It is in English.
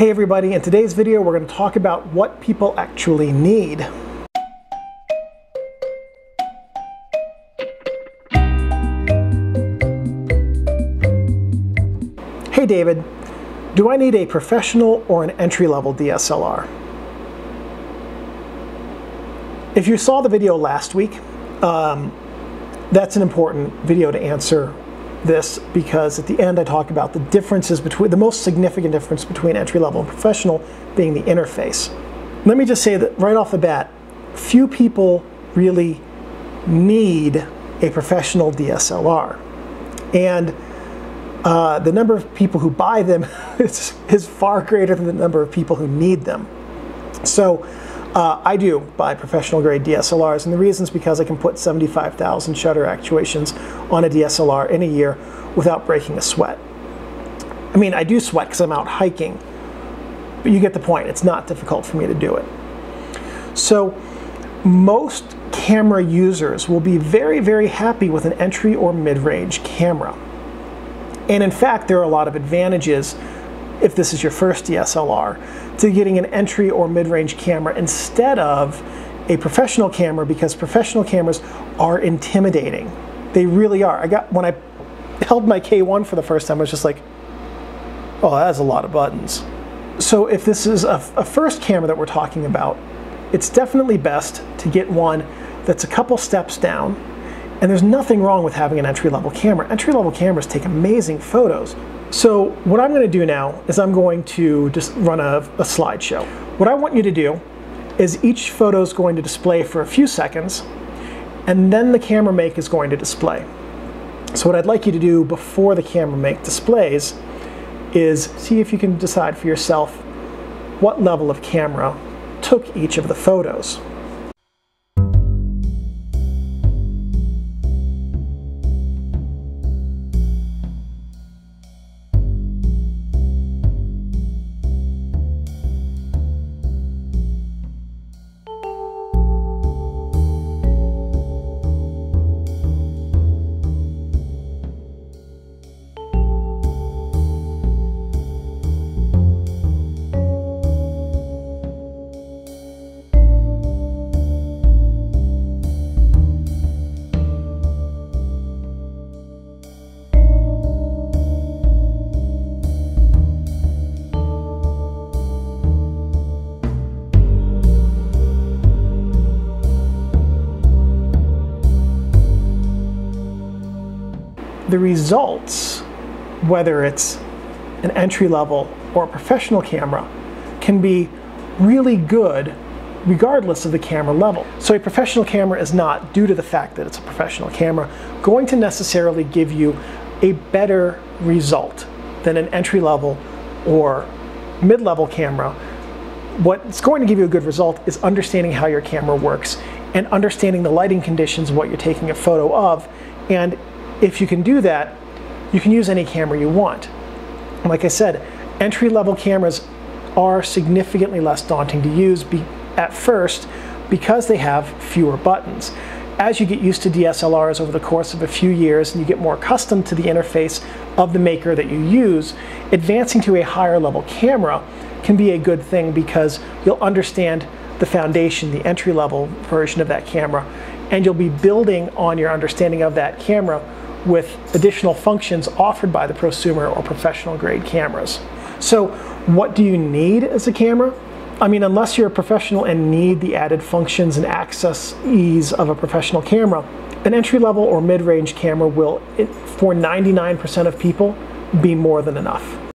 Hey everybody, in today's video we're going to talk about what people actually need. Hey David, do I need a professional or an entry-level DSLR? If you saw the video last week, that's an important video to answer this, because at the end I talk about the differences between, the most significant difference between entry-level and professional being the interface. Let me just say that right off the bat, few people really need a professional DSLR. And the number of people who buy them is far greater than the number of people who need them. So I do buy professional grade DSLRs, and the reason is because I can put 75,000 shutter actuations on a DSLR in a year without breaking a sweat. I mean, I do sweat because I'm out hiking, but you get the point. It's not difficult for me to do it. So most camera users will be very, very happy with an entry or mid-range camera. And in fact, there are a lot of advantages, if this is your first DSLR, to getting an entry or mid-range camera instead of a professional camera, because professional cameras are intimidating. They really are. When I held my K1 for the first time, I was just like, oh, that has a lot of buttons. So if this is a first camera that we're talking about, it's definitely best to get one that's a couple steps down. And there's nothing wrong with having an entry-level camera. Entry-level cameras take amazing photos. So what I'm going to do now is I'm going to just run a slideshow. What I want you to do is each photo is going to display for a few seconds, and then the camera make is going to display. So what I'd like you to do before the camera make displays is see if you can decide for yourself what level of camera took each of the photos. The results, whether it's an entry-level or a professional camera, can be really good regardless of the camera level. So a professional camera is not, due to the fact that it's a professional camera, going to necessarily give you a better result than an entry-level or mid-level camera. What's going to give you a good result is understanding how your camera works and understanding the lighting conditions of what you're taking a photo of. And if you can do that, you can use any camera you want. Like I said, entry-level cameras are significantly less daunting to use at first because they have fewer buttons. As you get used to DSLRs over the course of a few years and you get more accustomed to the interface of the maker that you use, advancing to a higher level camera can be a good thing because you'll understand the foundation, the entry-level version of that camera, and you'll be building on your understanding of that camera with additional functions offered by the prosumer or professional grade cameras. So what do you need as a camera? I mean, unless you're a professional and need the added functions and access ease of a professional camera, an entry-level or mid-range camera will, for 99% of people, be more than enough.